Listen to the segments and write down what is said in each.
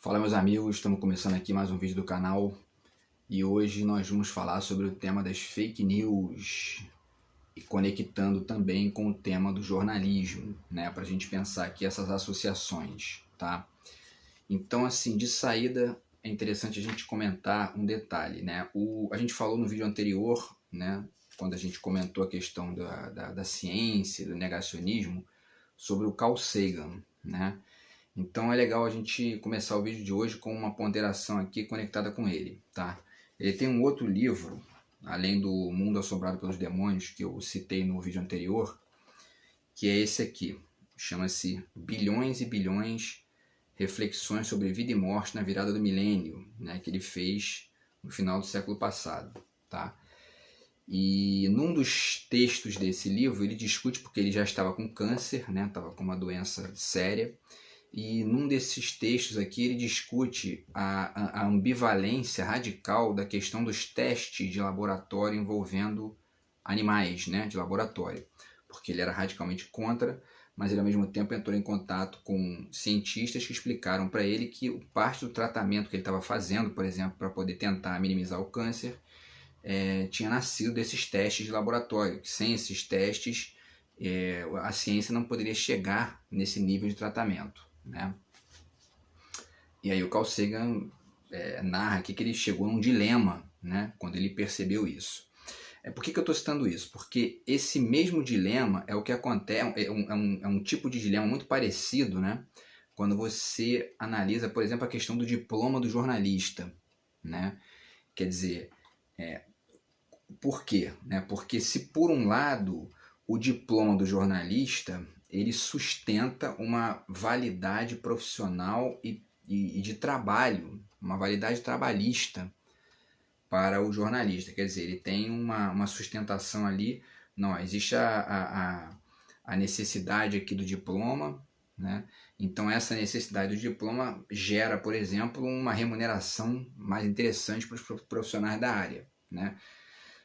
Fala, meus amigos, estamos começando aqui mais um vídeo do canal e hoje nós vamos falar sobre o tema das fake news e conectando também com o tema do jornalismo, né, para a gente pensar aqui essas associações, tá? Então, assim, de saída é interessante a gente comentar um detalhe, né? A gente falou no vídeo anterior, né, quando a gente comentou a questão da ciência, do negacionismo, sobre o Carl Sagan, né? Então é legal a gente começar o vídeo de hoje com uma ponderação aqui conectada com ele, tá? Ele tem um outro livro, além do Mundo Assombrado pelos Demônios, que eu citei no vídeo anterior, que é esse aqui. Chama-se Bilhões e Bilhões, Reflexões sobre Vida e Morte na Virada do Milênio, né? Que ele fez no final do século passado, tá? E num dos textos desse livro ele discute, porque ele já estava com câncer, né? Estava com uma doença séria. E num desses textos aqui ele discute a ambivalência radical da questão dos testes de laboratório envolvendo animais, né, de laboratório. Porque ele era radicalmente contra, mas ele ao mesmo tempo entrou em contato com cientistas que explicaram para ele que parte do tratamento que ele estava fazendo, por exemplo, para poder tentar minimizar o câncer, tinha nascido desses testes de laboratório. Que sem esses testes, a ciência não poderia chegar nesse nível de tratamento, né? E aí o Carl Sagan narra aqui que ele chegou num dilema, né, quando ele percebeu isso. Por que eu estou citando isso? Porque esse mesmo dilema é o que acontece, é um tipo de dilema muito parecido, né, quando você analisa, por exemplo, a questão do diploma do jornalista, né? Quer dizer, por quê? Né? Porque se por um lado o diploma do jornalista ele sustenta uma validade profissional e de trabalho, uma validade trabalhista para o jornalista. Quer dizer, ele tem uma sustentação ali. Não, existe a necessidade aqui do diploma, né? Então essa necessidade do diploma gera, por exemplo, uma remuneração mais interessante para os profissionais da área, né?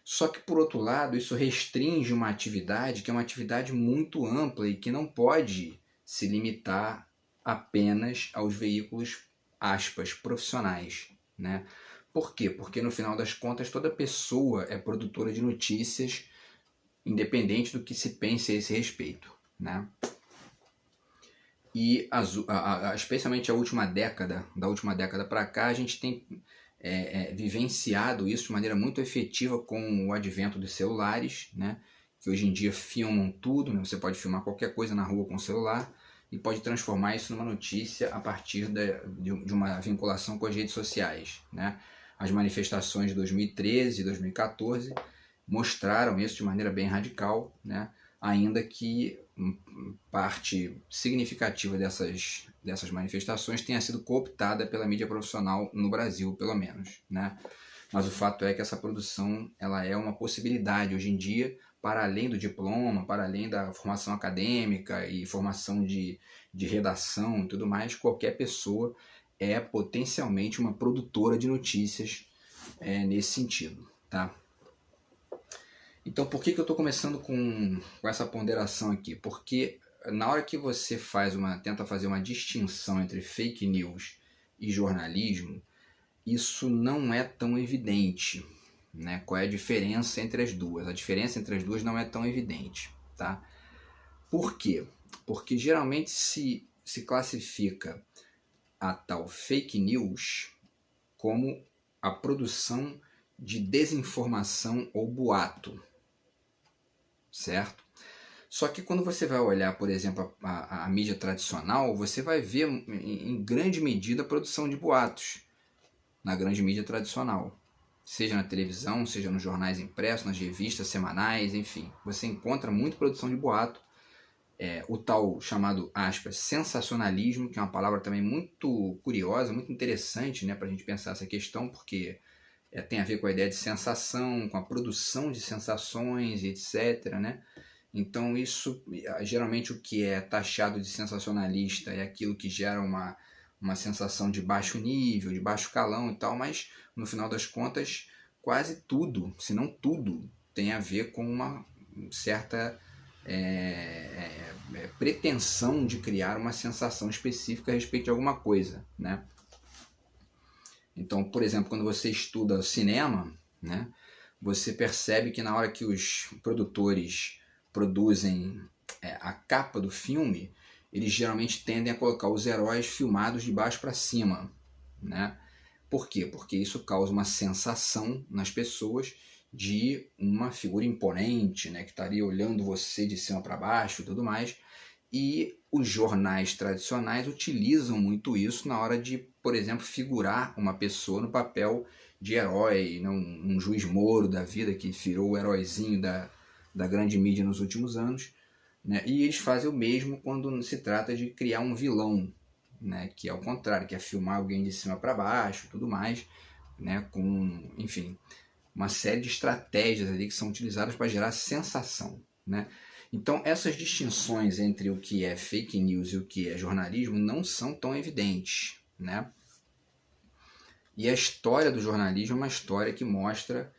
Só que, por outro lado, isso restringe uma atividade que é uma atividade muito ampla e que não pode se limitar apenas aos veículos, aspas, profissionais, né? Por quê? Porque, no final das contas, toda pessoa é produtora de notícias, independente do que se pense a esse respeito, né? E, especialmente a última década, da última década para cá, a gente tem vivenciado isso de maneira muito efetiva com o advento dos celulares, né? Que hoje em dia filmam tudo, né? Você pode filmar qualquer coisa na rua com o celular e pode transformar isso numa notícia a partir de uma vinculação com as redes sociais, né? As manifestações de 2013 e 2014 mostraram isso de maneira bem radical, né? Ainda que parte significativa dessas manifestações tenha sido cooptada pela mídia profissional no Brasil, pelo menos, né? Mas o fato é que essa produção ela é uma possibilidade hoje em dia, para além do diploma, para além da formação acadêmica e formação de redação e tudo mais, qualquer pessoa é potencialmente uma produtora de notícias nesse sentido, tá? Então, por que eu estou começando com essa ponderação aqui? Porque na hora que você tenta fazer uma distinção entre fake news e jornalismo, isso não é tão evidente, né? Qual é a diferença entre as duas? A diferença entre as duas não é tão evidente, tá? Por quê? Porque geralmente se classifica a tal fake news como a produção de desinformação ou boato, certo? Só que quando você vai olhar, por exemplo, a mídia tradicional, você vai ver em grande medida a produção de boatos na grande mídia tradicional. Seja na televisão, seja nos jornais impressos, nas revistas semanais, enfim. Você encontra muita produção de boato. O tal chamado, aspas, sensacionalismo, que é uma palavra também muito curiosa, muito interessante, né, para a gente pensar essa questão, porque tem a ver com a ideia de sensação, com a produção de sensações, etc., né? Então isso, geralmente o que é taxado de sensacionalista é aquilo que gera uma sensação de baixo nível, de baixo calão e tal, mas no final das contas quase tudo, se não tudo, tem a ver com uma certa pretensão de criar uma sensação específica a respeito de alguma coisa, né? Então, por exemplo, quando você estuda cinema, né, você percebe que na hora que os produtores produzem a capa do filme, eles geralmente tendem a colocar os heróis filmados de baixo para cima, né? Por quê? Porque isso causa uma sensação nas pessoas de uma figura imponente, né, que estaria olhando você de cima para baixo e tudo mais. E os jornais tradicionais utilizam muito isso na hora de, por exemplo, figurar uma pessoa no papel de herói, né? Um Juiz Moro da vida que virou o heróizinho da grande mídia nos últimos anos. Né? E eles fazem o mesmo quando se trata de criar um vilão, né? Que é o contrário, que é filmar alguém de cima para baixo tudo mais, né? Com, enfim, uma série de estratégias ali que são utilizadas para gerar sensação, né? Então, essas distinções entre o que é fake news e o que é jornalismo não são tão evidentes, né? E a história do jornalismo é uma história que mostra,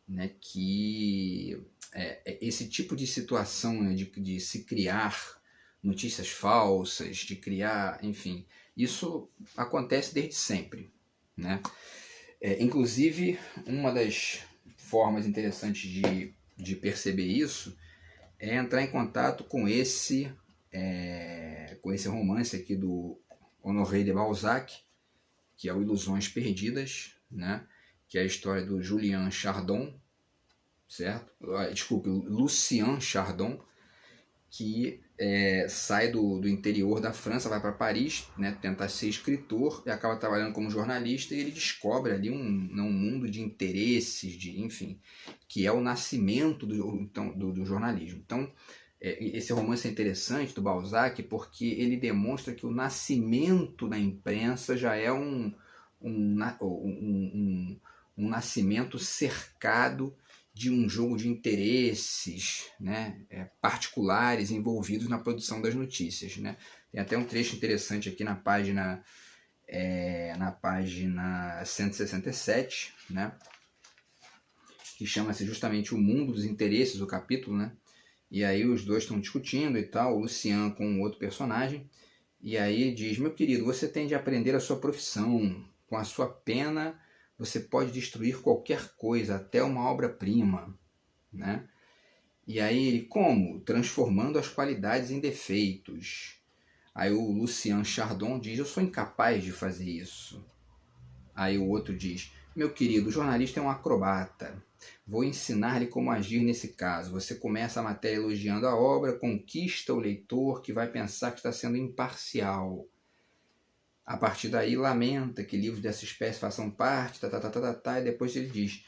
né, que esse tipo de situação, né, de se criar notícias falsas, de criar, enfim, isso acontece desde sempre, né? Inclusive, uma das formas interessantes de perceber isso é entrar em contato com esse romance aqui do Honoré de Balzac, que é o Ilusões Perdidas, né? Que é a história do Julien Chardon, certo? Desculpe, Lucien Chardon, que sai do interior da França, vai para Paris, né, tentar ser escritor e acaba trabalhando como jornalista, e ele descobre ali um mundo de interesses, enfim, que é o nascimento do jornalismo. Então, esse romance é interessante do Balzac porque ele demonstra que o nascimento da imprensa já é um nascimento cercado de um jogo de interesses, né, particulares envolvidos na produção das notícias, né? Tem até um trecho interessante aqui na página 167, né, que chama-se justamente O Mundo dos Interesses, o capítulo, né? E aí os dois estão discutindo e tal, o Lucian com outro personagem, e aí diz: meu querido, você tem de aprender a sua profissão, com a sua pena você pode destruir qualquer coisa, até uma obra-prima, né? E aí ele, como? Transformando as qualidades em defeitos. Aí o Lucien Chardon diz: eu sou incapaz de fazer isso. Aí o outro diz: meu querido, o jornalista é um acrobata. Vou ensinar-lhe como agir nesse caso. Você começa a matéria elogiando a obra, conquista o leitor que vai pensar que está sendo imparcial. A partir daí, lamenta que livros dessa espécie façam parte, e depois ele diz: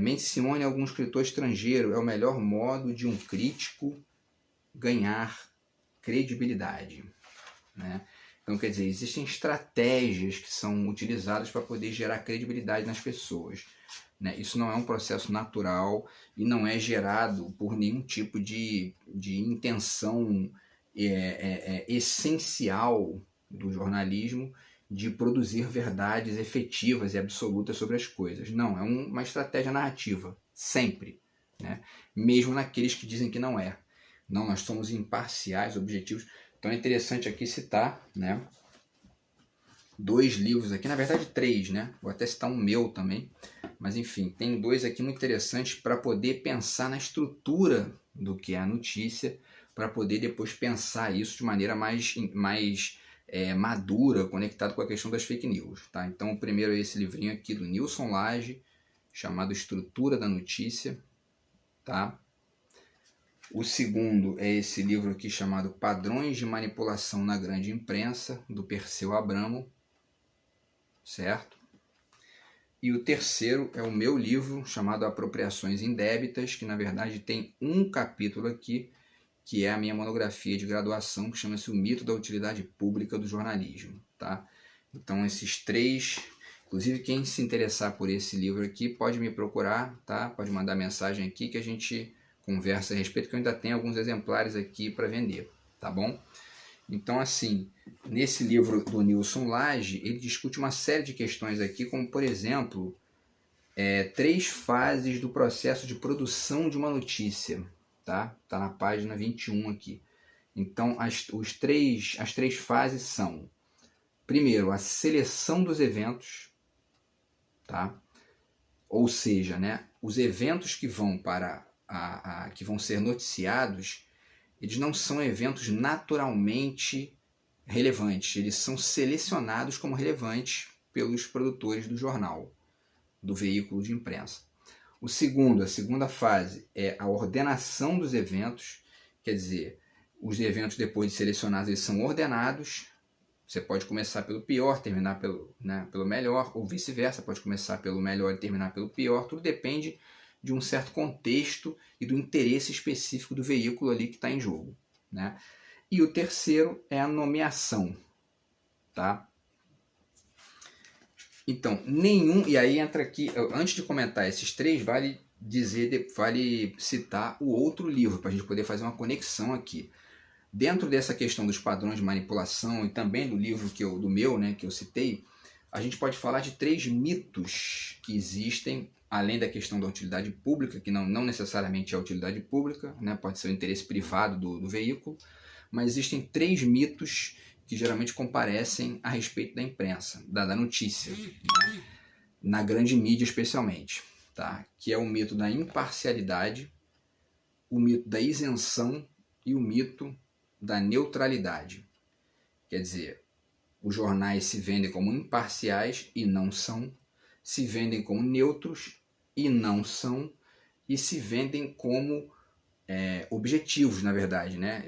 mencione algum escritor estrangeiro, é o melhor modo de um crítico ganhar credibilidade, né? Então, quer dizer, existem estratégias que são utilizadas para poder gerar credibilidade nas pessoas, né? Isso não é um processo natural e não é gerado por nenhum tipo de intenção essencial do jornalismo de produzir verdades efetivas e absolutas sobre as coisas. Não, é uma estratégia narrativa, sempre, né? Mesmo naqueles que dizem que não é. Não, nós somos imparciais, objetivos. Então é interessante aqui citar, né, 2 livros aqui, na verdade 3, né? Vou até citar um meu também, mas enfim, tem 2 aqui muito interessantes para poder pensar na estrutura do que é a notícia, para poder depois pensar isso de maneira mais madura, conectado com a questão das fake news, tá? Então o primeiro é esse livrinho aqui do Nilson Lage, chamado Estrutura da Notícia, tá? O segundo é esse livro aqui chamado Padrões de Manipulação na Grande Imprensa, do Perseu Abramo, certo? E o terceiro é o meu livro chamado Apropriações Indébitas, que na verdade tem um capítulo aqui, que é a minha monografia de graduação, que chama-se O Mito da Utilidade Pública do Jornalismo, tá? Então esses 3, inclusive quem se interessar por esse livro aqui pode me procurar, tá? Pode mandar mensagem aqui que a gente conversa a respeito, que eu ainda tenho alguns exemplares aqui para vender, tá bom? Então, assim, nesse livro do Nilson Lage, ele discute uma série de questões aqui, como, por exemplo, 3 fases do processo de produção de uma notícia, tá? Tá na página 21 aqui. Então, as 3 fases são: primeiro, a seleção dos eventos, tá? Ou seja, né, os eventos que vão que vão ser noticiados, eles não são eventos naturalmente relevantes, eles são selecionados como relevantes pelos produtores do jornal, do veículo de imprensa. A segunda fase é a ordenação dos eventos, quer dizer, os eventos depois de selecionados eles são ordenados. Você pode começar pelo pior, terminar pelo melhor, ou vice-versa, pode começar pelo melhor e terminar pelo pior. Tudo depende de um certo contexto e do interesse específico do veículo ali que está em jogo, né? E o terceiro é a nomeação, tá? Então, e aí entra aqui, antes de comentar esses três, vale citar o outro livro, para a gente poder fazer uma conexão aqui. Dentro dessa questão dos padrões de manipulação e também do livro que eu citei, a gente pode falar de 3 mitos que existem, além da questão da utilidade pública, que não necessariamente é a utilidade pública, né? Pode ser o interesse privado do veículo, mas existem 3 mitos que geralmente comparecem a respeito da imprensa, da notícia, né? Na grande mídia especialmente, tá? Que é o mito da imparcialidade, o mito da isenção e o mito da neutralidade. Quer dizer, os jornais se vendem como imparciais e não são, se vendem como neutros e não são, e se vendem como objetivos, na verdade, né?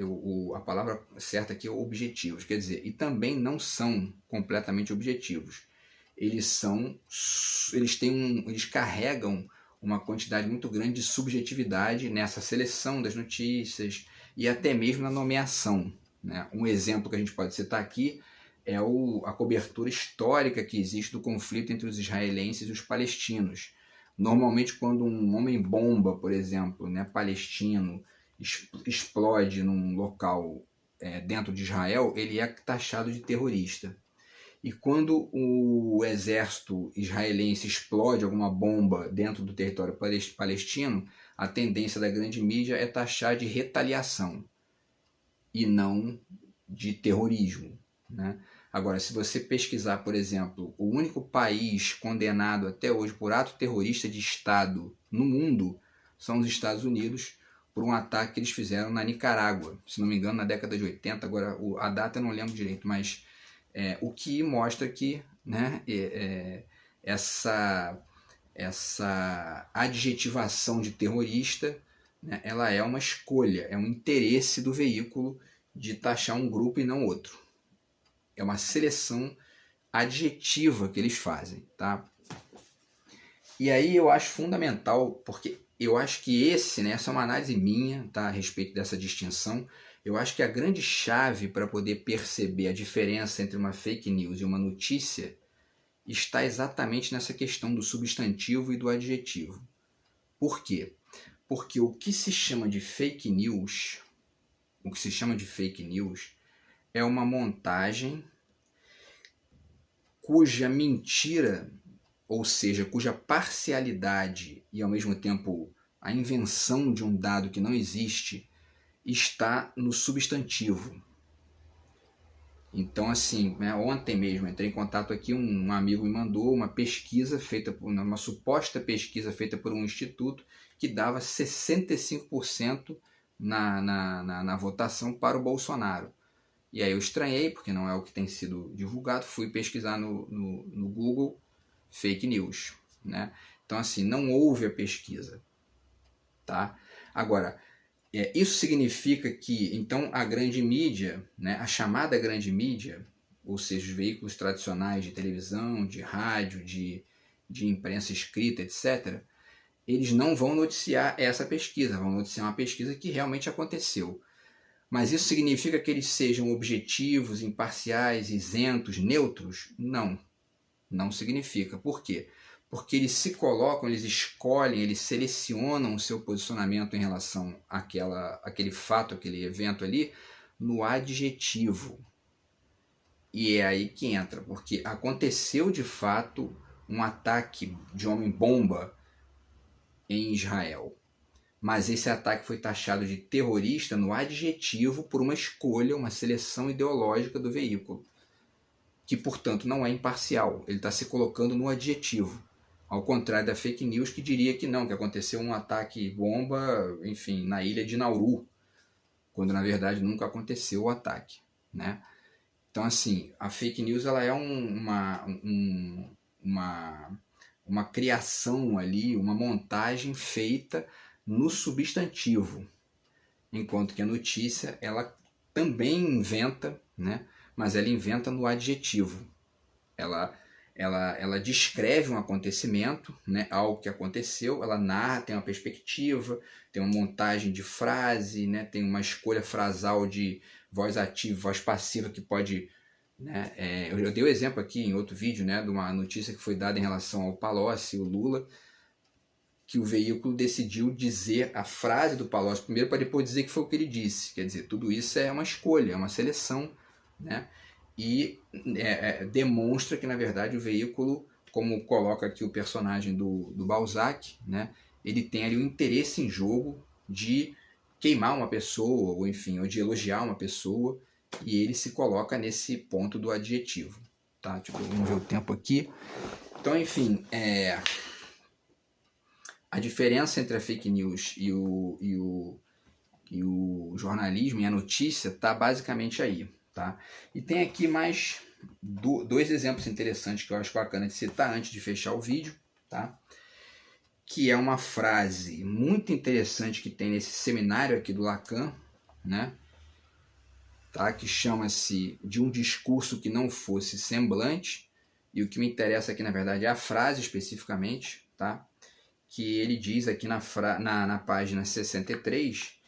A palavra certa aqui é objetivos, quer dizer, e também não são completamente objetivos. Eles carregam uma quantidade muito grande de subjetividade nessa seleção das notícias e até mesmo na nomeação, né? Um exemplo que a gente pode citar aqui é a cobertura histórica que existe do conflito entre os israelenses e os palestinos. Normalmente, quando um homem-bomba, por exemplo, né, palestino, explode num local dentro de Israel, ele é taxado de terrorista. E quando o exército israelense explode alguma bomba dentro do território palestino, a tendência da grande mídia é taxar de retaliação e não de terrorismo, né? Agora, se você pesquisar, por exemplo, o único país condenado até hoje por ato terrorista de Estado no mundo são os Estados Unidos, por um ataque que eles fizeram na Nicarágua, se não me engano, na década de 80, agora a data eu não lembro direito, mas o que mostra que, né, essa adjetivação de terrorista, né, ela é uma escolha, é um interesse do veículo de taxar um grupo e não outro. É uma seleção adjetiva que eles fazem, tá? E aí eu acho fundamental, porque eu acho que essa é uma análise minha, tá, a respeito dessa distinção. Eu acho que a grande chave para poder perceber a diferença entre uma fake news e uma notícia está exatamente nessa questão do substantivo e do adjetivo. Por quê? Porque o que se chama de fake news, é uma montagem cuja mentira, ou seja, cuja parcialidade e ao mesmo tempo a invenção de um dado que não existe está no substantivo. Então, assim, né, ontem mesmo entrei em contato aqui, um amigo me mandou uma pesquisa uma suposta pesquisa feita por um instituto que dava 65% na votação para o Bolsonaro. E aí eu estranhei, porque não é o que tem sido divulgado, fui pesquisar no Google fake news, né? Então, assim, não houve a pesquisa, tá? Agora, isso significa que, então, a grande mídia, né, a chamada grande mídia, ou seja, os veículos tradicionais de televisão, de rádio, de imprensa escrita, etc., eles não vão noticiar essa pesquisa, vão noticiar uma pesquisa que realmente aconteceu. Mas isso significa que eles sejam objetivos, imparciais, isentos, neutros? Não, não significa. Por quê? Porque eles se colocam, eles escolhem, eles selecionam o seu posicionamento em relação àquele fato, aquele evento ali, no adjetivo. E é aí que entra, porque aconteceu de fato um ataque de homem-bomba em Israel. Mas esse ataque foi taxado de terrorista no adjetivo por uma escolha, uma seleção ideológica do veículo, que, portanto, não é imparcial. Ele está se colocando no adjetivo. Ao contrário da fake news que diria que não, que aconteceu um ataque bomba, enfim, na ilha de Nauru, quando na verdade nunca aconteceu o ataque, né? Então, assim, a fake news ela é uma criação ali, uma montagem feita no substantivo, enquanto que a notícia ela também inventa, né? Mas ela inventa no adjetivo. Ela descreve um acontecimento, né? Algo que aconteceu, ela narra, tem uma perspectiva, tem uma montagem de frase, né? Tem uma escolha frasal de voz ativa, voz passiva que pode... Né? Eu dei o exemplo aqui em outro vídeo, né, de uma notícia que foi dada em relação ao Palocci, o Lula, que o veículo decidiu dizer a frase do Palocci primeiro para depois dizer que foi o que ele disse. Quer dizer, tudo isso é uma escolha, é uma seleção, né? E demonstra que, na verdade, o veículo, como coloca aqui o personagem do Balzac, né, ele tem ali um interesse em jogo de queimar uma pessoa, ou enfim, ou de elogiar uma pessoa, e ele se coloca nesse ponto do adjetivo. Tá? Tipo, vamos ver o tempo aqui. Então, enfim, a diferença entre a fake news e o jornalismo e a notícia está basicamente aí. Tá? E tem aqui mais dois exemplos interessantes que eu acho bacana de citar antes de fechar o vídeo, tá? Que é uma frase muito interessante que tem nesse seminário aqui do Lacan, né? Tá? Que chama-se De um Discurso que Não Fosse Semblante, e o que me interessa aqui na verdade é a frase especificamente, tá? Que ele diz aqui na página 63,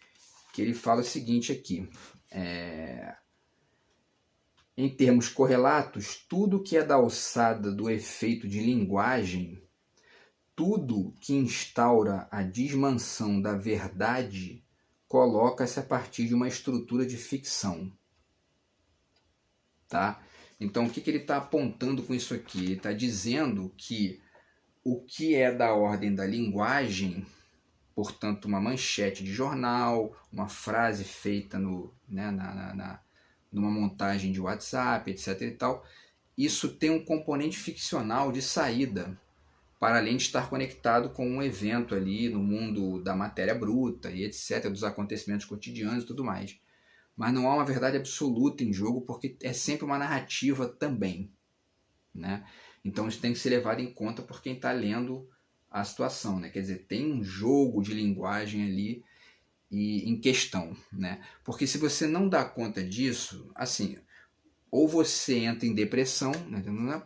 que ele fala o seguinte aqui, em termos correlatos, tudo que é da alçada do efeito de linguagem, tudo que instaura a desmansão da verdade, coloca-se a partir de uma estrutura de ficção. Tá? Então, o que ele está apontando com isso aqui? Ele está dizendo que o que é da ordem da linguagem, portanto, uma manchete de jornal, uma frase feita numa montagem de WhatsApp, etc. e tal, isso tem um componente ficcional de saída, para além de estar conectado com um evento ali no mundo da matéria bruta e etc., dos acontecimentos cotidianos e tudo mais. Mas não há uma verdade absoluta em jogo, porque é sempre uma narrativa também, né? Então isso tem que ser levado em conta por quem está lendo a situação, né? Quer dizer, tem um jogo de linguagem ali em questão, né? Porque se você não dá conta disso, assim, ou você entra em depressão, né?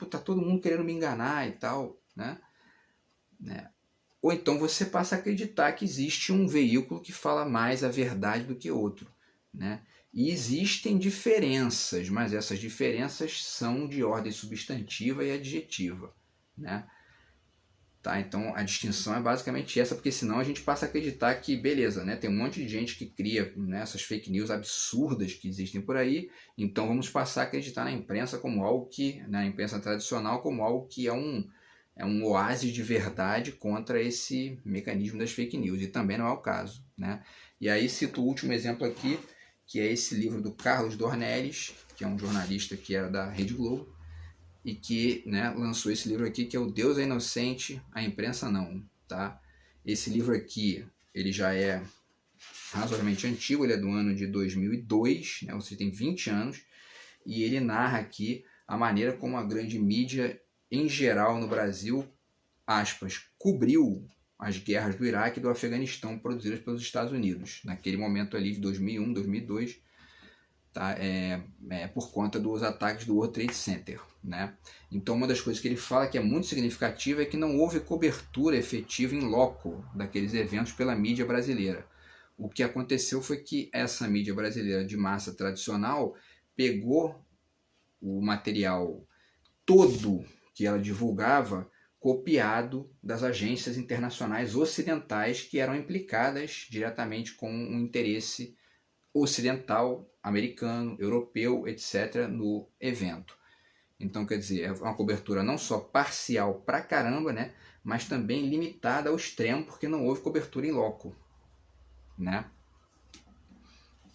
Tá todo mundo querendo me enganar e tal, né? Ou então você passa a acreditar que existe um veículo que fala mais a verdade do que outro, né? E existem diferenças, mas essas diferenças são de ordem substantiva e adjetiva, né? Tá? Então a distinção é basicamente essa, porque senão a gente passa a acreditar que, beleza, né? Tem um monte de gente que cria, né, essas fake news absurdas que existem por aí, então vamos passar a acreditar na imprensa como algo que, na imprensa tradicional, como algo que é um oásis de verdade contra esse mecanismo das fake news, e também não é o caso, né? E aí cito o último exemplo aqui, que é esse livro do Carlos Dornelles, que é um jornalista que era da Rede Globo, e que, né, lançou esse livro aqui, que é O Deus é Inocente, a Imprensa Não. Tá? Esse livro aqui, ele já é razoavelmente antigo, ele é do ano de 2002, né, ou seja, tem 20 anos, e ele narra aqui a maneira como a grande mídia, em geral no Brasil, aspas, cobriu as guerras do Iraque e do Afeganistão produzidas pelos Estados Unidos, naquele momento ali de 2001, 2002, tá? Por conta dos ataques do World Trade Center, né? Então uma das coisas que ele fala que é muito significativa é que não houve cobertura efetiva em loco daqueles eventos pela mídia brasileira. O que aconteceu foi que essa mídia brasileira de massa tradicional pegou o material todo que ela divulgava copiado das agências internacionais ocidentais que eram implicadas diretamente com um interesse ocidental, americano, europeu, etc., no evento. Então, quer dizer, é uma cobertura não só parcial pra caramba, né, mas também limitada ao extremo, porque não houve cobertura em loco, né?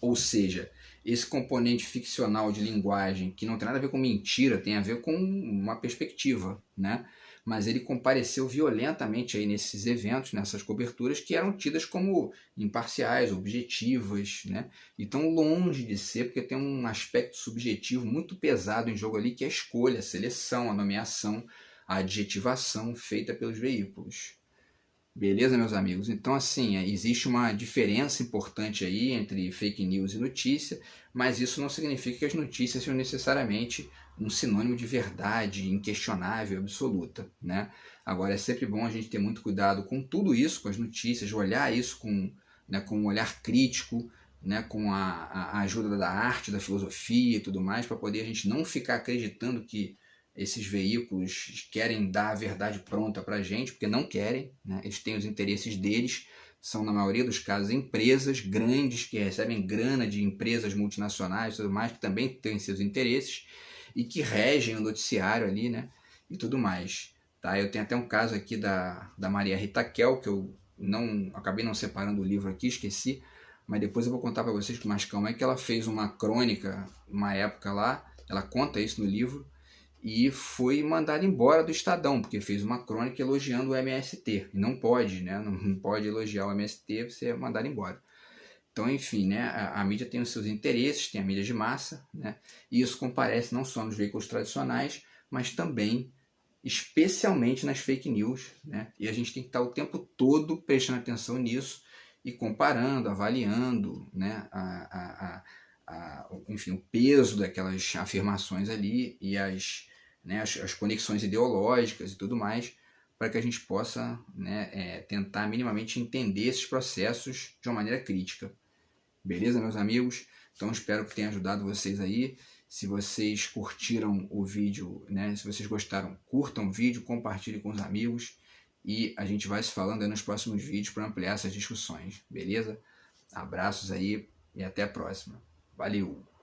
Ou seja, esse componente ficcional de linguagem, que não tem nada a ver com mentira, tem a ver com uma perspectiva, né? Mas ele compareceu violentamente aí nesses eventos, nessas coberturas, que eram tidas como imparciais, objetivas, né? E tão longe de ser, porque tem um aspecto subjetivo muito pesado em jogo ali, que é a escolha, a seleção, a nomeação, a adjetivação feita pelos veículos. Beleza, meus amigos? Então, assim, existe uma diferença importante aí entre fake news e notícia, mas isso não significa que as notícias sejam necessariamente um sinônimo de verdade inquestionável, absoluta, né? Agora, é sempre bom a gente ter muito cuidado com tudo isso, com as notícias, olhar isso com um olhar crítico, né, com a ajuda da arte, da filosofia e tudo mais, para poder a gente não ficar acreditando que esses veículos querem dar a verdade pronta para a gente, porque não querem, né? Eles têm os interesses deles, são na maioria dos casos empresas grandes que recebem grana de empresas multinacionais e tudo mais, que também têm seus interesses e que regem o noticiário ali, né? E tudo mais. Tá? Eu tenho até um caso aqui da Maria Rita Kel, que eu acabei não separando o livro aqui, esqueci, mas depois eu vou contar para vocês com mais calma, é que ela fez uma crônica, uma época lá, ela conta isso no livro, e foi mandado embora do Estadão, porque fez uma crônica elogiando o MST. E não pode, né? Não pode elogiar o MST, você é mandado embora. Então, enfim, né? A mídia tem os seus interesses, tem a mídia de massa, né? E isso comparece não só nos veículos tradicionais, mas também, especialmente nas fake news, né? E a gente tem que estar o tempo todo prestando atenção nisso e comparando, avaliando, né? Enfim, o peso daquelas afirmações ali e as conexões ideológicas e tudo mais, para que a gente possa, né, tentar minimamente entender esses processos de uma maneira crítica. Beleza, meus amigos? Então espero que tenha ajudado vocês aí. Se vocês curtiram o vídeo, né, se vocês gostaram, curtam o vídeo, compartilhem com os amigos e a gente vai se falando aí nos próximos vídeos para ampliar essas discussões. Beleza? Abraços aí e até a próxima. Valeu!